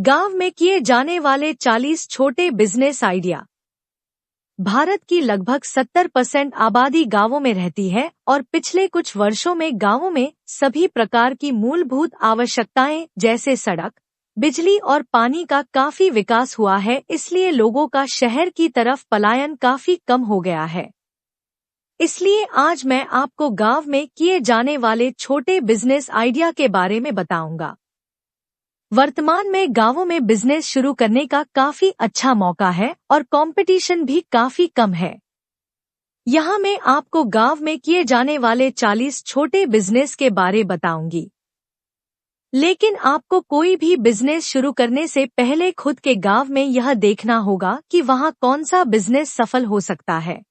गांव में किए जाने वाले 40 छोटे बिजनेस आइडिया। भारत की लगभग 70% आबादी गांवों में रहती है और पिछले कुछ वर्षों में गांवों में सभी प्रकार की मूलभूत आवश्यकताएं जैसे सड़क, बिजली और पानी का काफी विकास हुआ है। इसलिए लोगों का शहर की तरफ पलायन काफी कम हो गया है। इसलिए आज मैं आपको गांव में किए जाने वाले छोटे बिजनेस आइडिया के बारे में बताऊंगा। वर्तमान में गांवों में बिजनेस शुरू करने का काफी अच्छा मौका है और कंपटीशन भी काफी कम है। यहाँ मैं आपको गांव में किए जाने वाले 40 छोटे बिजनेस के बारे बताऊंगी। लेकिन आपको कोई भी बिजनेस शुरू करने से पहले खुद के गांव में यह देखना होगा कि वहाँ कौन सा बिजनेस सफल हो सकता है।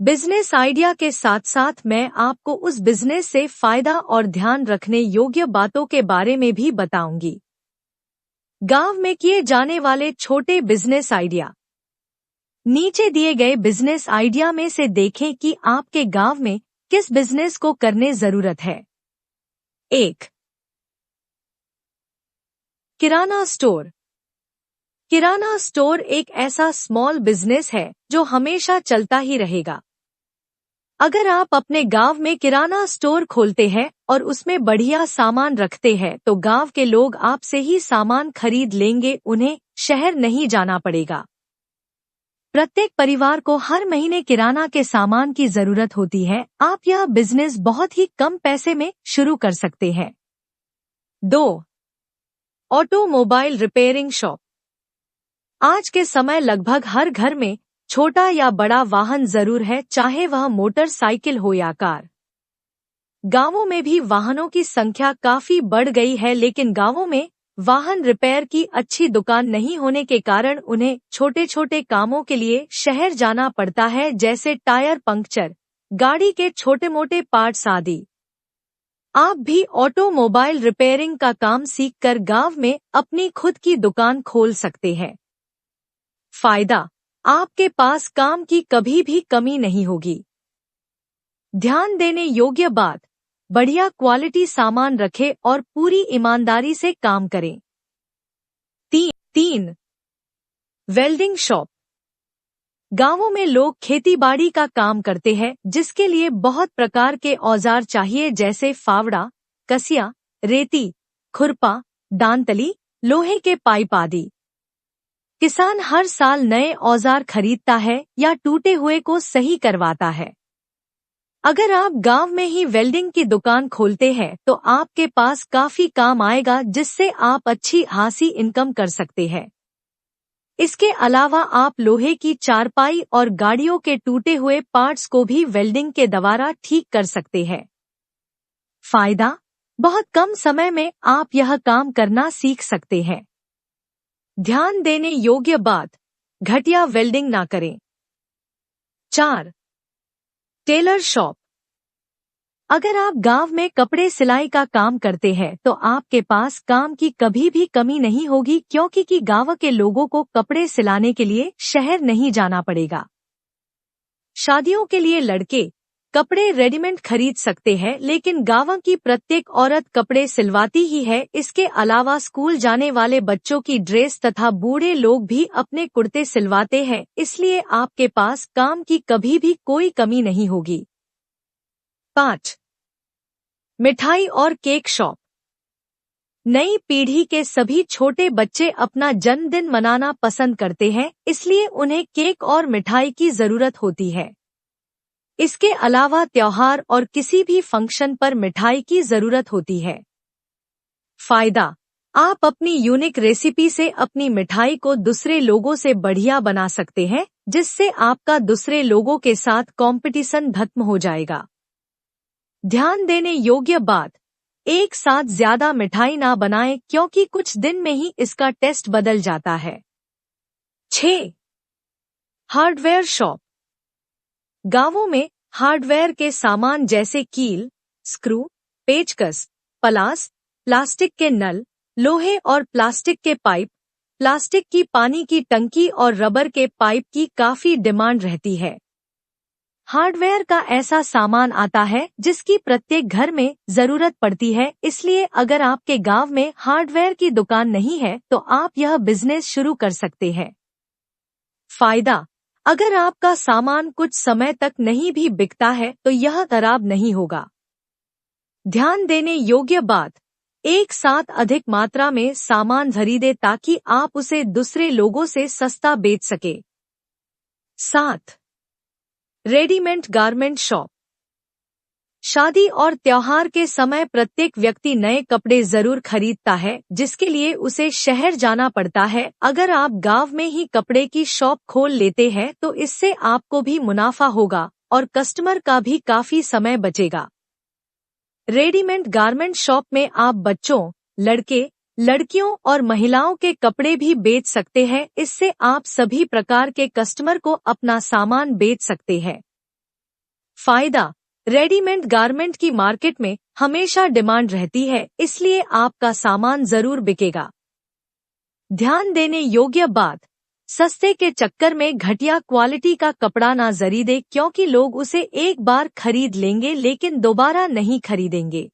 बिजनेस आइडिया के साथ साथ मैं आपको उस बिजनेस से फायदा और ध्यान रखने योग्य बातों के बारे में भी बताऊंगी। गांव में किए जाने वाले छोटे बिजनेस आइडिया। नीचे दिए गए बिजनेस आइडिया में से देखें कि आपके गांव में किस बिजनेस को करने जरूरत है। 1. किराना स्टोर। किराना स्टोर एक ऐसा स्मॉल बिजनेस है जो हमेशा चलता ही रहेगा। अगर आप अपने गांव में किराना स्टोर खोलते हैं और उसमें बढ़िया सामान रखते हैं तो गांव के लोग आपसे ही सामान खरीद लेंगे, उन्हें शहर नहीं जाना पड़ेगा। प्रत्येक परिवार को हर महीने किराना के सामान की जरूरत होती है। आप यह बिजनेस बहुत ही कम पैसे में शुरू कर सकते हैं। 2. Automobile repairing shop. आज के समय लगभग हर घर में छोटा या बड़ा वाहन जरूर है, चाहे वह मोटरसाइकिल हो या कार। गांवों में भी वाहनों की संख्या काफी बढ़ गई है, लेकिन गांवों में वाहन रिपेयर की अच्छी दुकान नहीं होने के कारण उन्हें छोटे छोटे कामों के लिए शहर जाना पड़ता है, जैसे टायर पंक्चर, गाड़ी के छोटे मोटे पार्ट्स आदि। आप भी ऑटोमोबाइल रिपेयरिंग का काम सीखकर गांव में अपनी खुद की दुकान खोल सकते हैं। फायदा, आपके पास काम की कभी भी कमी नहीं होगी। ध्यान देने योग्य बात, बढ़िया क्वालिटी सामान रखें और पूरी ईमानदारी से काम करें। 3. Welding shop. गांवों में लोग खेतीबाड़ी का काम करते हैं, जिसके लिए बहुत प्रकार के औजार चाहिए, जैसे फावड़ा, कसिया, रेती, खुरपा, दांतली, लोहे के पाइप आदि। किसान हर साल नए औजार खरीदता है या टूटे हुए को सही करवाता है। अगर आप गांव में ही वेल्डिंग की दुकान खोलते हैं तो आपके पास काफी काम आएगा, जिससे आप अच्छी खासी इनकम कर सकते हैं। इसके अलावा आप लोहे की चारपाई और गाड़ियों के टूटे हुए पार्ट्स को भी वेल्डिंग के द्वारा ठीक कर सकते हैं। फायदा, बहुत कम समय में आप यह काम करना सीख सकते हैं। ध्यान देने योग्य बात, घटिया वेल्डिंग ना करें। 4. Taylor shop. अगर आप गांव में कपड़े सिलाई का काम करते हैं तो आपके पास काम की कभी भी कमी नहीं होगी, क्योंकि गांव के लोगों को कपड़े सिलाने के लिए शहर नहीं जाना पड़ेगा। शादियों के लिए लड़के कपड़े रेडीमेड खरीद सकते हैं, लेकिन गांव की प्रत्येक औरत कपड़े सिलवाती ही है। इसके अलावा स्कूल जाने वाले बच्चों की ड्रेस तथा बूढ़े लोग भी अपने कुर्ते सिलवाते हैं, इसलिए आपके पास काम की कभी भी कोई कमी नहीं होगी। 5. मिठाई और केक शॉप। नई पीढ़ी के सभी छोटे बच्चे अपना जन्मदिन मनाना पसंद करते हैं, इसलिए उन्हें केक और मिठाई की जरूरत होती है। इसके अलावा त्योहार और किसी भी फंक्शन पर मिठाई की जरूरत होती है। फायदा, आप अपनी यूनिक रेसिपी से अपनी मिठाई को दूसरे लोगों से बढ़िया बना सकते हैं, जिससे आपका दूसरे लोगों के साथ कंपटीशन खत्म हो जाएगा। ध्यान देने योग्य बात, एक साथ ज्यादा मिठाई ना बनाएं, क्योंकि कुछ दिन में ही इसका टेस्ट बदल जाता है। 6. Hardware shop. गांवों में हार्डवेयर के सामान जैसे कील, स्क्रू, पेचकस, पलास, प्लास्टिक के नल, लोहे और प्लास्टिक के पाइप, प्लास्टिक की पानी की टंकी और रबर के पाइप की काफी डिमांड रहती है। हार्डवेयर का ऐसा सामान आता है जिसकी प्रत्येक घर में जरूरत पड़ती है, इसलिए अगर आपके गांव में हार्डवेयर की दुकान नहीं है तो आप यह बिजनेस शुरू कर सकते हैं। फायदा, अगर आपका सामान कुछ समय तक नहीं भी बिकता है तो यह खराब नहीं होगा। ध्यान देने योग्य बात, एक साथ अधिक मात्रा में सामान खरीदे ताकि आप उसे दूसरे लोगों से सस्ता बेच सके। 7. Readymade garment shop. शादी और त्योहार के समय प्रत्येक व्यक्ति नए कपड़े जरूर खरीदता है, जिसके लिए उसे शहर जाना पड़ता है। अगर आप गांव में ही कपड़े की शॉप खोल लेते हैं तो इससे आपको भी मुनाफा होगा और कस्टमर का भी काफी समय बचेगा। रेडीमेड गारमेंट शॉप में आप बच्चों, लड़के, लड़कियों और महिलाओं के कपड़े भी बेच सकते हैं। इससे आप सभी प्रकार के कस्टमर को अपना सामान बेच सकते हैं। फायदा, रेडीमेड गारमेंट की मार्केट में हमेशा डिमांड रहती है, इसलिए आपका सामान जरूर बिकेगा। ध्यान देने योग्य बात, सस्ते के चक्कर में घटिया क्वालिटी का कपड़ा ना खरीदें, क्योंकि लोग उसे एक बार खरीद लेंगे लेकिन दोबारा नहीं खरीदेंगे।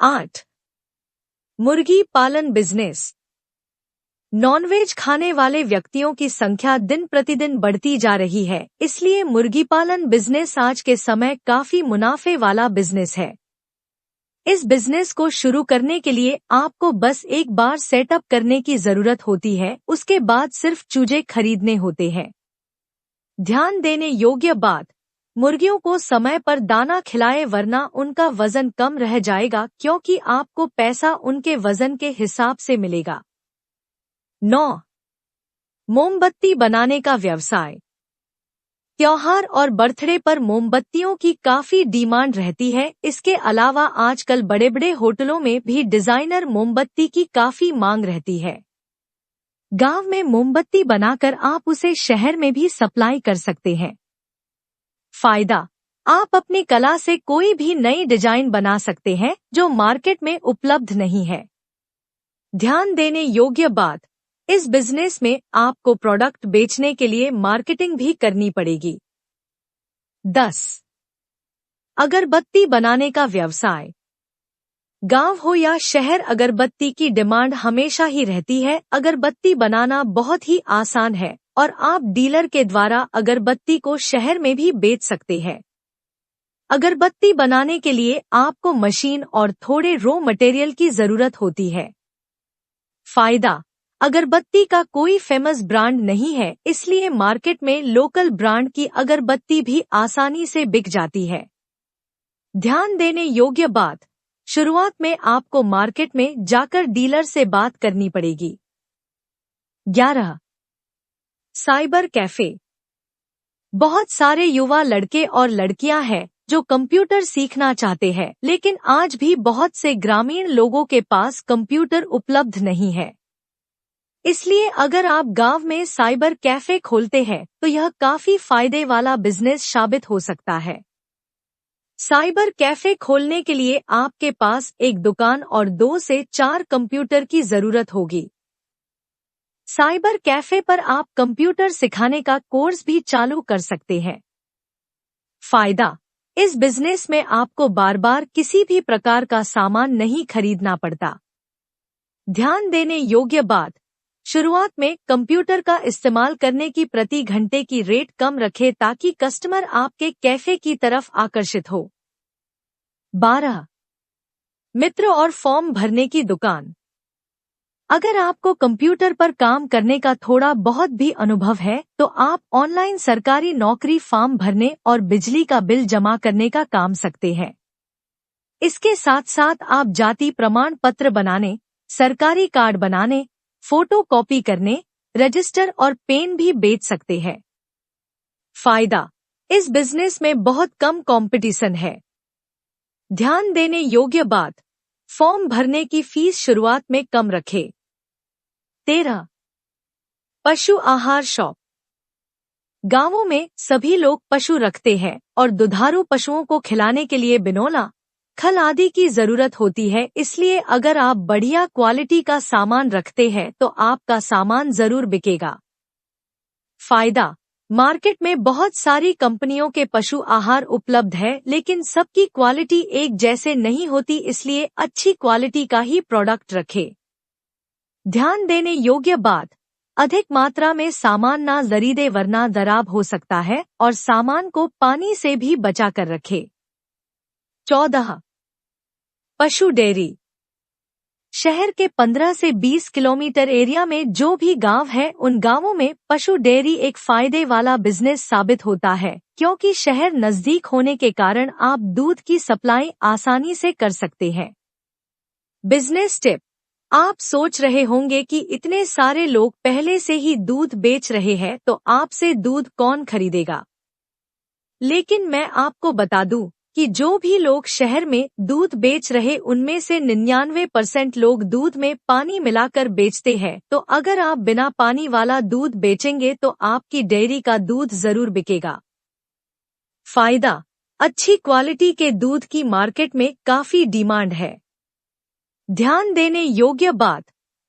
8. मुर्गी पालन बिजनेस। नॉनवेज खाने वाले व्यक्तियों की संख्या दिन प्रतिदिन बढ़ती जा रही है, इसलिए मुर्गी पालन बिजनेस आज के समय काफी मुनाफे वाला बिजनेस है। इस बिजनेस को शुरू करने के लिए आपको बस एक बार सेटअप करने की जरूरत होती है, उसके बाद सिर्फ चूजे खरीदने होते हैं। ध्यान देने योग्य बात, मुर्गियों को समय पर दाना खिलाएं वरना उनका वजन कम रह जाएगा, क्योंकि आपको पैसा उनके वजन के हिसाब से मिलेगा। 9. मोमबत्ती बनाने का व्यवसाय। त्योहार और बर्थडे पर मोमबत्तियों की काफी डिमांड रहती है। इसके अलावा आजकल बड़े बड़े होटलों में भी डिजाइनर मोमबत्ती की काफी मांग रहती है। गांव में मोमबत्ती बनाकर आप उसे शहर में भी सप्लाई कर सकते हैं। फायदा, आप अपनी कला से कोई भी नई डिजाइन बना सकते हैं जो मार्केट में उपलब्ध नहीं है। ध्यान देने योग्य बात, इस बिजनेस में आपको प्रोडक्ट बेचने के लिए मार्केटिंग भी करनी पड़ेगी। 10. अगरबत्ती बनाने का व्यवसाय। गांव हो या शहर, अगरबत्ती की डिमांड हमेशा ही रहती है। अगरबत्ती बनाना बहुत ही आसान है और आप डीलर के द्वारा अगरबत्ती को शहर में भी बेच सकते हैं। अगरबत्ती बनाने के लिए आपको मशीन और थोड़े रॉ मटेरियल की जरूरत होती है। फायदा, अगरबत्ती का कोई फेमस ब्रांड नहीं है, इसलिए मार्केट में लोकल ब्रांड की अगरबत्ती भी आसानी से बिक जाती है। ध्यान देने योग्य बात, शुरुआत में आपको मार्केट में जाकर डीलर से बात करनी पड़ेगी। 11. Cyber cafe. बहुत सारे युवा लड़के और लड़कियां हैं जो कंप्यूटर सीखना चाहते हैं, लेकिन आज भी बहुत से ग्रामीण लोगों के पास कंप्यूटर उपलब्ध नहीं है। इसलिए अगर आप गांव में साइबर कैफे खोलते हैं तो यह काफी फायदे वाला बिजनेस साबित हो सकता है। साइबर कैफे खोलने के लिए आपके पास एक दुकान और 2 से 4 कंप्यूटर की जरूरत होगी। साइबर कैफे पर आप कंप्यूटर सिखाने का कोर्स भी चालू कर सकते हैं। फायदा, इस बिजनेस में आपको बार बार किसी भी प्रकार का सामान नहीं खरीदना पड़ता। ध्यान देने योग्य बात, शुरुआत में कंप्यूटर का इस्तेमाल करने की प्रति घंटे की रेट कम रखें ताकि कस्टमर आपके कैफे की तरफ आकर्षित हो। 12. मित्र और फॉर्म भरने की दुकान। अगर आपको कंप्यूटर पर काम करने का थोड़ा बहुत भी अनुभव है तो आप ऑनलाइन सरकारी नौकरी फॉर्म भरने और बिजली का बिल जमा करने का काम सकते हैं। इसके साथ साथ आप जाति प्रमाण पत्र बनाने, सरकारी कार्ड बनाने, फोटो कॉपी करने, रजिस्टर और पेन भी बेच सकते हैं। फायदा, इस बिजनेस में बहुत कम कंपटीशन है। ध्यान देने योग्य बात, फॉर्म भरने की फीस शुरुआत में कम रखें। 13. पशु आहार शॉप। गांवों में सभी लोग पशु रखते हैं और दुधारू पशुओं को खिलाने के लिए बिनोला, खल आदि की जरूरत होती है, इसलिए अगर आप बढ़िया क्वालिटी का सामान रखते हैं तो आपका सामान जरूर बिकेगा। फायदा, मार्केट में बहुत सारी कंपनियों के पशु आहार उपलब्ध है, लेकिन सबकी क्वालिटी एक जैसे नहीं होती, इसलिए अच्छी क्वालिटी का ही प्रोडक्ट रखें। ध्यान देने योग्य बात, अधिक मात्रा में सामान ना खरीदे वरना खराब हो सकता है और सामान को पानी से भी बचा कर रखें। 14. पशु डेयरी। शहर के 15 से 20 किलोमीटर एरिया में जो भी गांव है, उन गांवों में पशु डेयरी एक फायदे वाला बिजनेस साबित होता है, क्योंकि शहर नजदीक होने के कारण आप दूध की सप्लाई आसानी से कर सकते हैं। बिजनेस टिप, आप सोच रहे होंगे कि इतने सारे लोग पहले से ही दूध बेच रहे हैं, तो आपसे दूध कौन खरीदेगा। लेकिन मैं आपको बता दूं कि जो भी लोग शहर में दूध बेच रहे, उनमें से 99% लोग दूध में पानी मिलाकर बेचते हैं। तो अगर आप बिना पानी वाला दूध बेचेंगे तो आपकी डेयरी का दूध जरूर बिकेगा। फायदा, अच्छी क्वालिटी के दूध की मार्केट में काफी डिमांड है। ध्यान देने योग्य बात,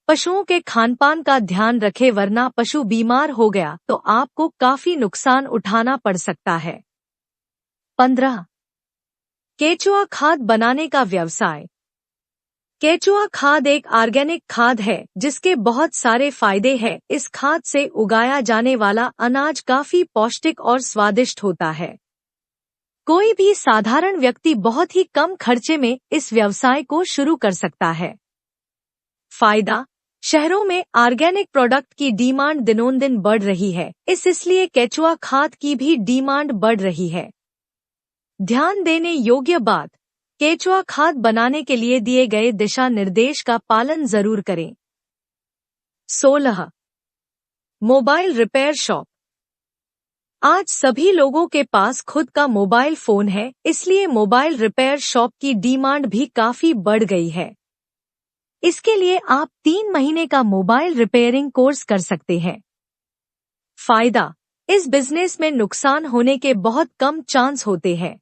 पशुओं के खानपान का ध्यान रखें वरना पशु बीमार हो गया तो आपको काफी नुकसान उठाना पड़ सकता है। 15. केचुआ खाद बनाने का व्यवसाय। केचुआ खाद एक ऑर्गेनिक खाद है जिसके बहुत सारे फायदे हैं। इस खाद से उगाया जाने वाला अनाज काफी पौष्टिक और स्वादिष्ट होता है। कोई भी साधारण व्यक्ति बहुत ही कम खर्चे में इस व्यवसाय को शुरू कर सकता है। फायदा, शहरों में ऑर्गेनिक प्रोडक्ट की डिमांड दिनों-दिन बढ़ रही है, इसलिए केचुआ खाद की भी डिमांड बढ़ रही है। ध्यान देने योग्य बात, केचुआ खाद बनाने के लिए दिए गए दिशा निर्देश का पालन जरूर करें। 16. Mobile repair shop. आज सभी लोगों के पास खुद का मोबाइल फोन है, इसलिए मोबाइल रिपेयर शॉप की डिमांड भी काफी बढ़ गई है। इसके लिए आप 3 महीने का मोबाइल रिपेयरिंग कोर्स कर सकते हैं। फायदा, इस बिजनेस में नुकसान होने के बहुत कम चांस होते हैं।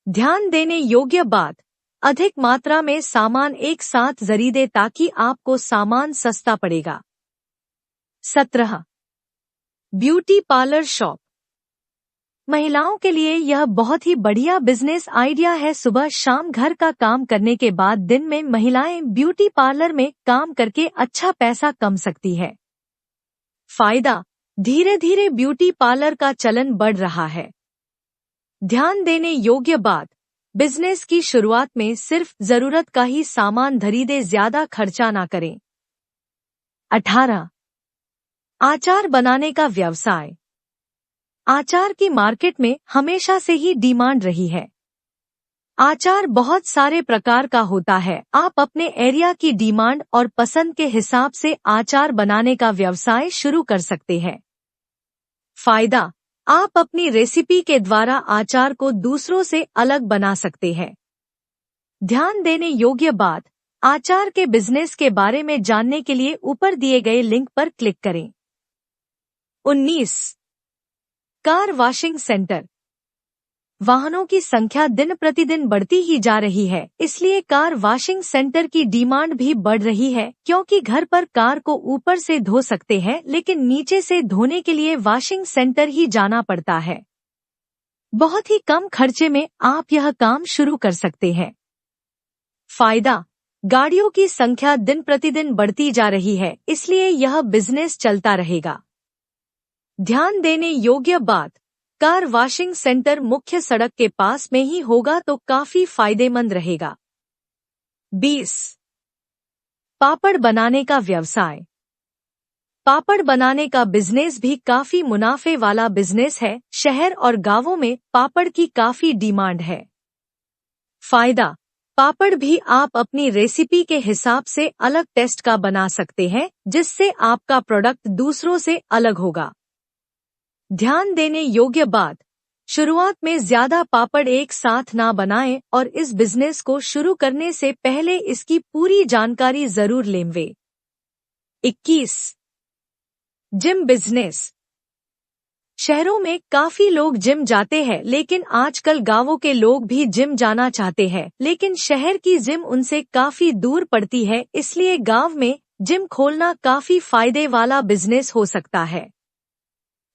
ध्यान देने योग्य बात, अधिक मात्रा में सामान एक साथ खरीदें ताकि आपको सामान सस्ता पड़ेगा। 17. Beauty parlour shop. महिलाओं के लिए यह बहुत ही बढ़िया बिजनेस आइडिया है। सुबह शाम घर का काम करने के बाद दिन में महिलाएं ब्यूटी पार्लर में काम करके अच्छा पैसा कमा सकती है। फायदा, धीरे धीरे ब्यूटी पार्लर का चलन बढ़ रहा है। ध्यान देने योग्य बात, बिजनेस की शुरुआत में सिर्फ जरूरत का ही सामान खरीदें, ज्यादा खर्चा ना करें। 18. अचार बनाने का व्यवसाय। अचार की मार्केट में हमेशा से ही डिमांड रही है। अचार बहुत सारे प्रकार का होता है। आप अपने एरिया की डिमांड और पसंद के हिसाब से अचार बनाने का व्यवसाय शुरू कर सकते हैं। फायदा, आप अपनी रेसिपी के द्वारा अचार को दूसरों से अलग बना सकते हैं। ध्यान देने योग्य बात, अचार के बिजनेस के बारे में जानने के लिए ऊपर दिए गए लिंक पर क्लिक करें। 19. Car washing centre. वाहनों की संख्या दिन प्रतिदिन बढ़ती ही जा रही है, इसलिए कार वॉशिंग सेंटर की डिमांड भी बढ़ रही है, क्योंकि घर पर कार को ऊपर से धो सकते हैं लेकिन नीचे से धोने के लिए वॉशिंग सेंटर ही जाना पड़ता है। बहुत ही कम खर्चे में आप यह काम शुरू कर सकते हैं। फायदा, गाड़ियों की संख्या दिन प्रतिदिन बढ़ती जा रही है, इसलिए यह बिजनेस चलता रहेगा। ध्यान देने योग्य बात, कार वॉशिंग सेंटर मुख्य सड़क के पास में ही होगा तो काफी फायदेमंद रहेगा। 20. पापड़ बनाने का व्यवसाय। पापड़ बनाने का बिजनेस भी काफी मुनाफे वाला बिजनेस है। शहर और गांवों में पापड़ की काफी डिमांड है। फायदा, पापड़ भी आप अपनी रेसिपी के हिसाब से अलग टेस्ट का बना सकते हैं, जिससे आपका प्रोडक्ट दूसरों से अलग होगा। ध्यान देने योग्य बात, शुरुआत में ज्यादा पापड़ एक साथ ना बनाएं और इस बिजनेस को शुरू करने से पहले इसकी पूरी जानकारी जरूर लें। 21. Gym business. शहरों में काफी लोग जिम जाते हैं, लेकिन आजकल गांवों के लोग भी जिम जाना चाहते हैं, लेकिन शहर की जिम उनसे काफी दूर पड़ती है, इसलिए गांव में जिम खोलना काफी फायदे वाला बिजनेस हो सकता है।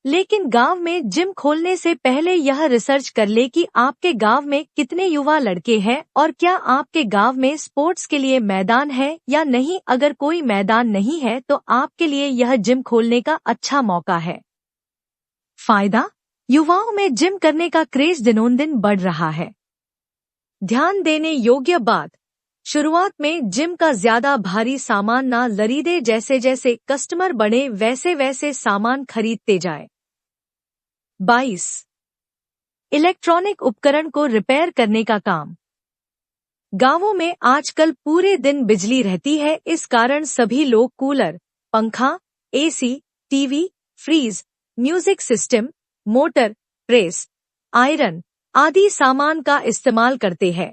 लेकिन गांव में जिम खोलने से पहले यह रिसर्च कर ले कि आपके गांव में कितने युवा लड़के हैं और क्या आपके गांव में स्पोर्ट्स के लिए मैदान है या नहीं। अगर कोई मैदान नहीं है तो आपके लिए यह जिम खोलने का अच्छा मौका है। फायदा, युवाओं में जिम करने का क्रेज दिनोंदिन बढ़ रहा है। ध्यान देने योग्य बात, शुरुआत में जिम का ज्यादा भारी सामान ना खरीदे, जैसे जैसे कस्टमर बढ़े वैसे वैसे सामान खरीदते जाए। 22. इलेक्ट्रॉनिक उपकरण को रिपेयर करने का काम। गांवों में आजकल पूरे दिन बिजली रहती है, इस कारण सभी लोग कूलर, पंखा, AC, TV, fridge, music system, motor, press, iron आदि सामान का इस्तेमाल करते हैं।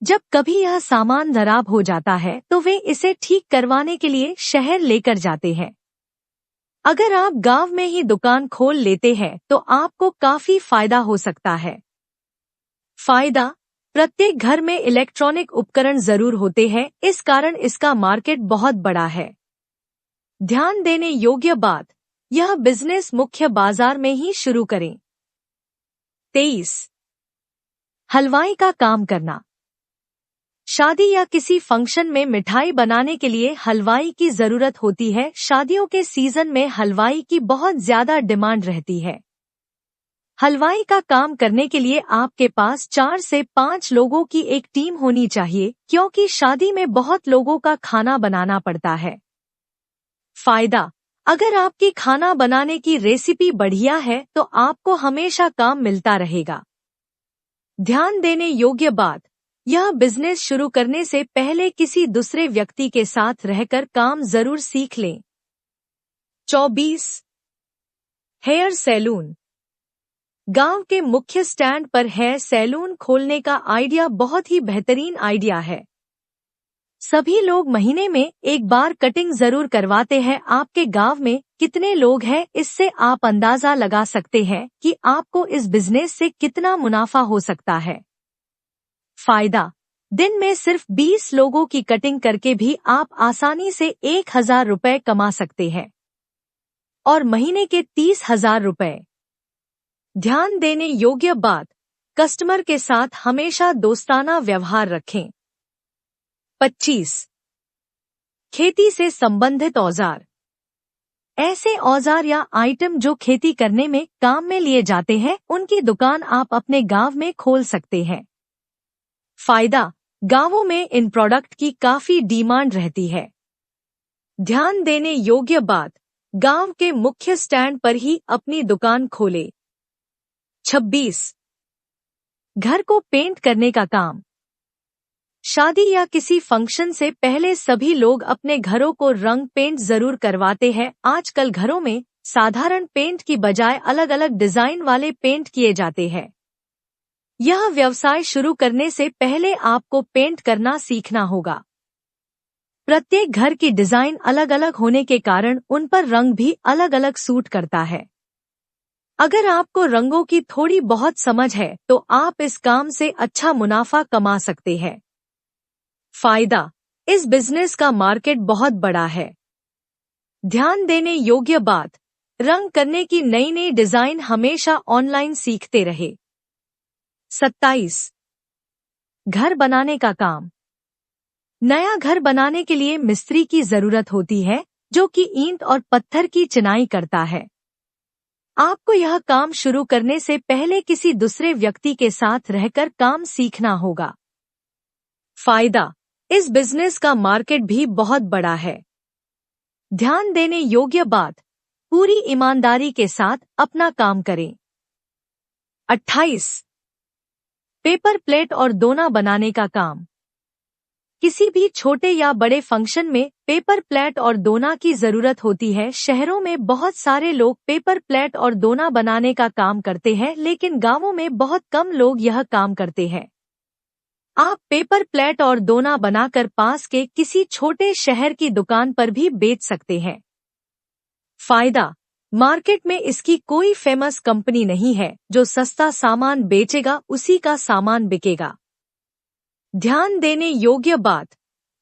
जब कभी यह सामान खराब हो जाता है तो वे इसे ठीक करवाने के लिए शहर लेकर जाते हैं। अगर आप गांव में ही दुकान खोल लेते हैं तो आपको काफी फायदा हो सकता है। फायदा, प्रत्येक घर में इलेक्ट्रॉनिक उपकरण जरूर होते हैं, इस कारण इसका मार्केट बहुत बड़ा है। ध्यान देने योग्य बात, यह बिजनेस मुख्य बाजार में ही शुरू करें। 23. हलवाई का काम करना। शादी या किसी फंक्शन में मिठाई बनाने के लिए हलवाई की जरूरत होती है। शादियों के सीजन में हलवाई की बहुत ज्यादा डिमांड रहती है। हलवाई का काम करने के लिए आपके पास 4 से 5 लोगों की एक टीम होनी चाहिए, क्योंकि शादी में बहुत लोगों का खाना बनाना पड़ता है। फायदा, अगर आपकी खाना बनाने की रेसिपी बढ़िया है तो आपको हमेशा काम मिलता रहेगा। ध्यान देने योग्य बात, यह बिजनेस शुरू करने से पहले किसी दूसरे व्यक्ति के साथ रहकर काम जरूर सीख लें। 24. Hair salon. गांव के मुख्य स्टैंड पर हेयर सैलून खोलने का आइडिया बहुत ही बेहतरीन आइडिया है। सभी लोग महीने में एक बार कटिंग जरूर करवाते हैं। आपके गांव में कितने लोग हैं, इससे आप अंदाजा लगा सकते हैं कि आपको इस बिजनेस से कितना मुनाफा हो सकता है। फायदा, दिन में सिर्फ 20 लोगों की कटिंग करके भी आप आसानी से 1000 रुपए कमा सकते हैं और महीने के 30,000 रुपए। ध्यान देने योग्य बात, कस्टमर के साथ हमेशा दोस्ताना व्यवहार रखें। 25. खेती से संबंधित औजार। ऐसे औजार या आइटम जो खेती करने में काम में लिए जाते हैं, उनकी दुकान आप अपने गांव में खोल सकते हैं। फायदा, गांवों में इन प्रोडक्ट की काफी डिमांड रहती है। ध्यान देने योग्य बात, गांव के मुख्य स्टैंड पर ही अपनी दुकान खोले। 26. घर को पेंट करने का काम। शादी या किसी फंक्शन से पहले सभी लोग अपने घरों को रंग पेंट जरूर करवाते हैं। आजकल घरों में साधारण पेंट की बजाय अलग अलग डिजाइन वाले पेंट किए जाते हैं। यह व्यवसाय शुरू करने से पहले आपको पेंट करना सीखना होगा। प्रत्येक घर की डिजाइन अलग अलग होने के कारण उन पर रंग भी अलग अलग सूट करता है। अगर आपको रंगों की थोड़ी बहुत समझ है तो आप इस काम से अच्छा मुनाफा कमा सकते हैं। फायदा, इस बिजनेस का मार्केट बहुत बड़ा है। ध्यान देने योग्य बात, रंग करने की नई नई डिजाइन हमेशा ऑनलाइन सीखते रहे। 27. घर बनाने का काम। नया घर बनाने के लिए मिस्त्री की जरूरत होती है, जो कि ईंट और पत्थर की चिनाई करता है। आपको यह काम शुरू करने से पहले किसी दूसरे व्यक्ति के साथ रहकर काम सीखना होगा। फायदा, इस बिजनेस का मार्केट भी बहुत बड़ा है। ध्यान देने योग्य बात, पूरी ईमानदारी के साथ अपना काम करें। 28. पेपर प्लेट और दोना बनाने का काम। किसी भी छोटे या बड़े फंक्शन में पेपर प्लेट और दोना की जरूरत होती है। शहरों में बहुत सारे लोग पेपर प्लेट और दोना बनाने का काम करते हैं, लेकिन गांवों में बहुत कम लोग यह काम करते हैं। आप पेपर प्लेट और दोना बनाकर पास के किसी छोटे शहर की दुकान पर भी बेच सकते हैं। फायदा, मार्केट में इसकी कोई फेमस कंपनी नहीं है। जो सस्ता सामान बेचेगा उसी का सामान बिकेगा। ध्यान देने योग्य बात,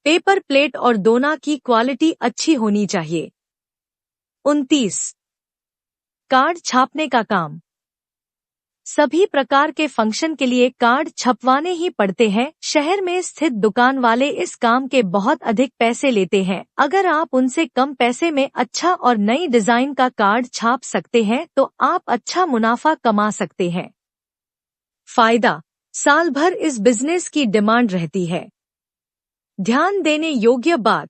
पेपर प्लेट और दोना की क्वालिटी अच्छी होनी चाहिए। 29. कार्ड छापने का काम। सभी प्रकार के फंक्शन के लिए कार्ड छपवाने ही पड़ते हैं। शहर में स्थित दुकान वाले इस काम के बहुत अधिक पैसे लेते हैं। अगर आप उनसे कम पैसे में अच्छा और नई डिजाइन का कार्ड छाप सकते हैं तो आप अच्छा मुनाफा कमा सकते हैं। फायदा, साल भर इस बिजनेस की डिमांड रहती है। ध्यान देने योग्य बात,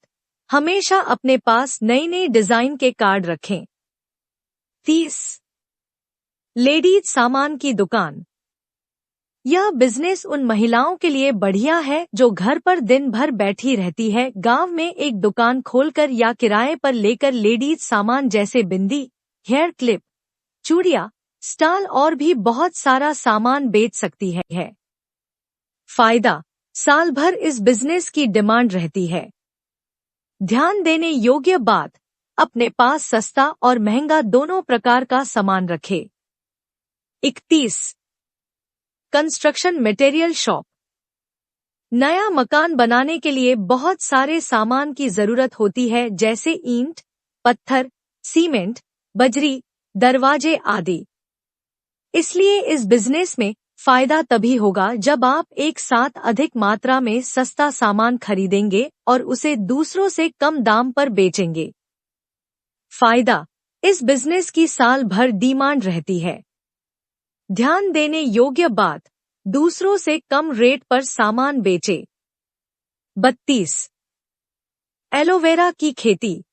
हमेशा अपने पास नई नई डिजाइन के कार्ड रखें। 30. लेडीज सामान की दुकान। यह बिजनेस उन महिलाओं के लिए बढ़िया है जो घर पर दिन भर बैठी रहती है। गांव में एक दुकान खोलकर या किराए पर लेकर लेडीज सामान जैसे बिंदी, हेयर क्लिप, चूड़ियां, स्टाल और भी बहुत सारा सामान बेच सकती है। फायदा, साल भर इस बिजनेस की डिमांड रहती है। ध्यान देने योग्य बात, अपने पास सस्ता और महंगा दोनों प्रकार का सामान रखें। 31. Construction material shop. नया मकान बनाने के लिए बहुत सारे सामान की जरूरत होती है जैसे ईंट, पत्थर, सीमेंट, बजरी, दरवाजे आदि। इसलिए इस बिजनेस में फायदा तभी होगा जब आप एक साथ अधिक मात्रा में सस्ता सामान खरीदेंगे और उसे दूसरों से कम दाम पर बेचेंगे। फायदा, इस बिजनेस की साल भर डिमांड रहती है। ध्यान देने योग्य बात, दूसरों से कम रेट पर सामान बेचे। 32. एलोवेरा की खेती।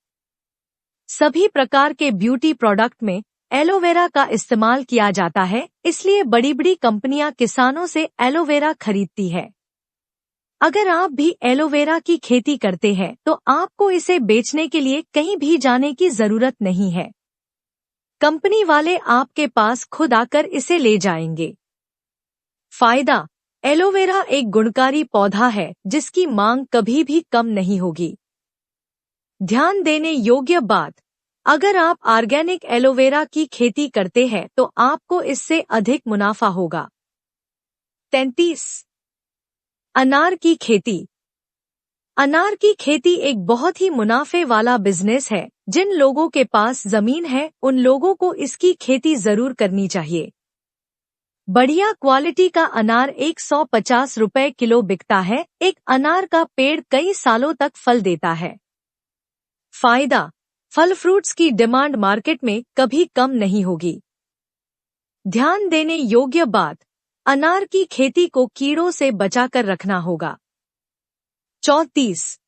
सभी प्रकार के ब्यूटी प्रोडक्ट में एलोवेरा का इस्तेमाल किया जाता है, इसलिए बड़ी बड़ी कंपनियां किसानों से एलोवेरा खरीदती है। अगर आप भी एलोवेरा की खेती करते हैं तो आपको इसे बेचने के लिए कहीं भी जाने की जरूरत नहीं है। कंपनी वाले आपके पास खुद आकर इसे ले जाएंगे। फायदा, एलोवेरा एक गुणकारी पौधा है जिसकी मांग कभी भी कम नहीं होगी। ध्यान देने योग्य बात, अगर आप ऑर्गेनिक एलोवेरा की खेती करते हैं तो आपको इससे अधिक मुनाफा होगा। 33. अनार की खेती। अनार की खेती एक बहुत ही मुनाफे वाला बिजनेस है। जिन लोगों के पास जमीन है उन लोगों को इसकी खेती जरूर करनी चाहिए। बढ़िया क्वालिटी का अनार 150 रुपए किलो बिकता है। एक अनार का पेड़ कई सालों तक फल देता है। फायदा, फल फ्रूट्स की डिमांड मार्केट में कभी कम नहीं होगी। ध्यान देने योग्य बात, अनार की खेती को कीड़ों से बचाकर रखना होगा। 34.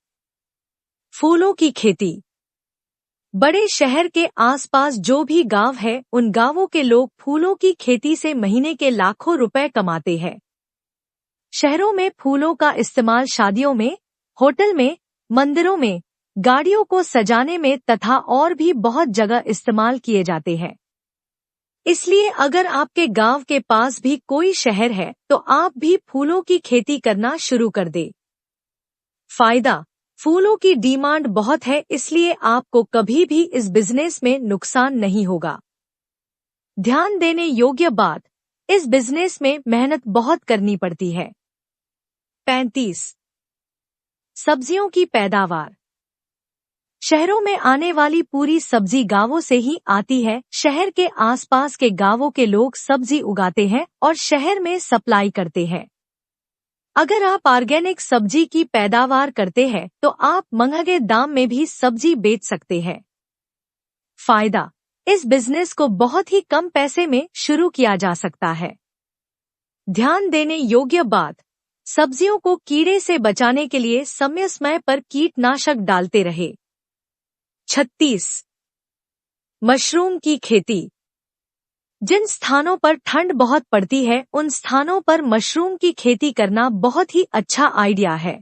फूलों की खेती। बड़े शहर के आसपास जो भी गांव है उन गांवों के लोग फूलों की खेती से महीने के लाखों रुपए कमाते हैं। शहरों में फूलों का इस्तेमाल शादियों में, होटल में, मंदिरों में, गाड़ियों को सजाने में तथा और भी बहुत जगह इस्तेमाल किए जाते हैं। इसलिए अगर आपके गांव के पास भी कोई शहर है तो आप भी फूलों की खेती करना शुरू कर दे। फायदा, फूलों की डिमांड बहुत है इसलिए आपको कभी भी इस बिजनेस में नुकसान नहीं होगा। ध्यान देने योग्य बात, इस बिजनेस में मेहनत बहुत करनी पड़ती है। 35. सब्जियों की पैदावार। शहरों में आने वाली पूरी सब्जी गांवों से ही आती है। शहर के आसपास के गांवों के लोग सब्जी उगाते हैं और शहर में सप्लाई करते हैं। अगर आप ऑर्गेनिक सब्जी की पैदावार करते हैं तो आप महंगे दाम में भी सब्जी बेच सकते हैं। फायदा, इस बिजनेस को बहुत ही कम पैसे में शुरू किया जा सकता है। ध्यान देने योग्य बात, सब्जियों को कीड़े से बचाने के लिए समय समय पर कीटनाशक डालते रहे। 36. मशरूम की खेती। जिन स्थानों पर ठंड बहुत पड़ती है उन स्थानों पर मशरूम की खेती करना बहुत ही अच्छा आइडिया है।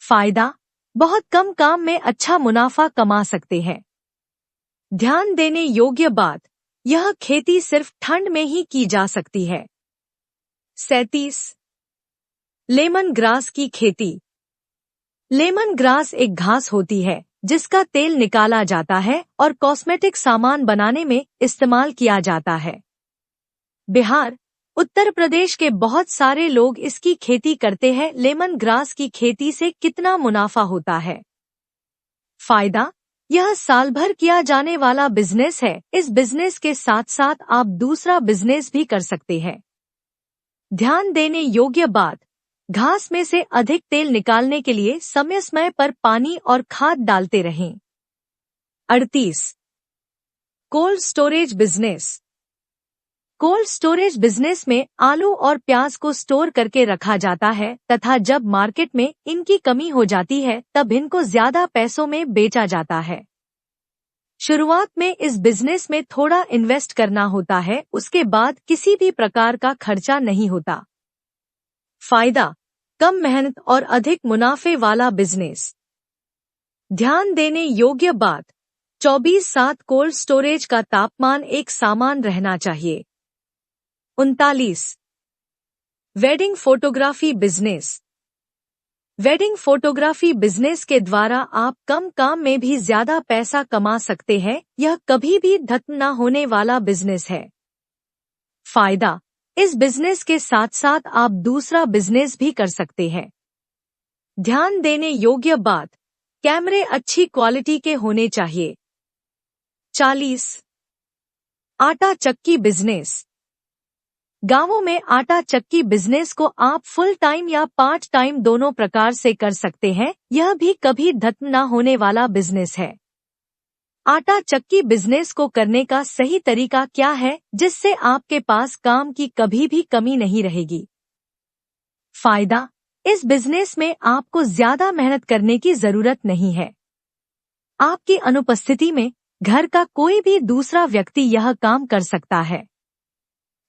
फायदा, बहुत कम काम में अच्छा मुनाफा कमा सकते हैं। ध्यान देने योग्य बात, यह खेती सिर्फ ठंड में ही की जा सकती है। 37. लेमन ग्रास की खेती। लेमन ग्रास एक घास होती है जिसका तेल निकाला जाता है और कॉस्मेटिक सामान बनाने में इस्तेमाल किया जाता है। बिहार, उत्तर प्रदेश के बहुत सारे लोग इसकी खेती करते हैं। लेमन ग्रास की खेती से कितना मुनाफा होता है? फायदा, यह साल भर किया जाने वाला बिजनेस है। इस बिजनेस के साथ साथ आप दूसरा बिजनेस भी कर सकते हैं। ध्यान देने योग्य बात, घास में से अधिक तेल निकालने के लिए समय समय पर पानी और खाद डालते रहें। 38। Cold storage business. Cold storage business में आलू और प्याज को स्टोर करके रखा जाता है तथा जब मार्केट में इनकी कमी हो जाती है तब इनको ज्यादा पैसों में बेचा जाता है। शुरुआत में इस बिजनेस में थोड़ा इन्वेस्ट करना होता है, उसके बाद किसी भी प्रकार का खर्चा नहीं होता। फायदा, कम मेहनत और अधिक मुनाफे वाला बिजनेस। ध्यान देने योग्य बात, 24/7 कोल्ड स्टोरेज का तापमान एक समान रहना चाहिए। 39। Wedding photography business. Wedding photography business के द्वारा आप कम काम में भी ज्यादा पैसा कमा सकते हैं। यह कभी भी खत्म न होने वाला बिजनेस है। फायदा, इस बिजनेस के साथ साथ आप दूसरा बिजनेस भी कर सकते हैं। ध्यान देने योग्य बात, कैमरे अच्छी क्वालिटी के होने चाहिए। 40। आटा चक्की बिजनेस। गांवों में आटा चक्की बिजनेस को आप फुल टाइम या पार्ट टाइम दोनों प्रकार से कर सकते हैं। यह भी कभी खत्म न होने वाला बिजनेस है। आटा चक्की बिजनेस को करने का सही तरीका क्या है जिससे आपके पास काम की कभी भी कमी नहीं रहेगी? फायदा, इस बिजनेस में आपको ज्यादा मेहनत करने की जरूरत नहीं है। आपकी अनुपस्थिति में घर का कोई भी दूसरा व्यक्ति यह काम कर सकता है।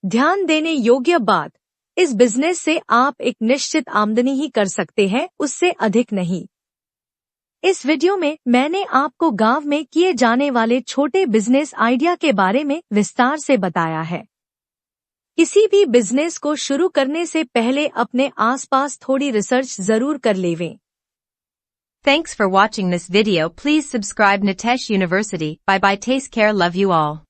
ध्यान देने योग्य बात, इस बिजनेस से आप एक निश्चित आमदनी ही कर सकते हैं, उससे अधिक नहीं। इस वीडियो में मैंने आपको गांव में किए जाने वाले छोटे बिजनेस आइडिया के बारे में विस्तार से बताया है। किसी भी बिजनेस को शुरू करने से पहले अपने आसपास थोड़ी रिसर्च जरूर कर लेवें। Thanks for watching this video. Please subscribe Nitesh University. Bye bye. Take care. Love you all.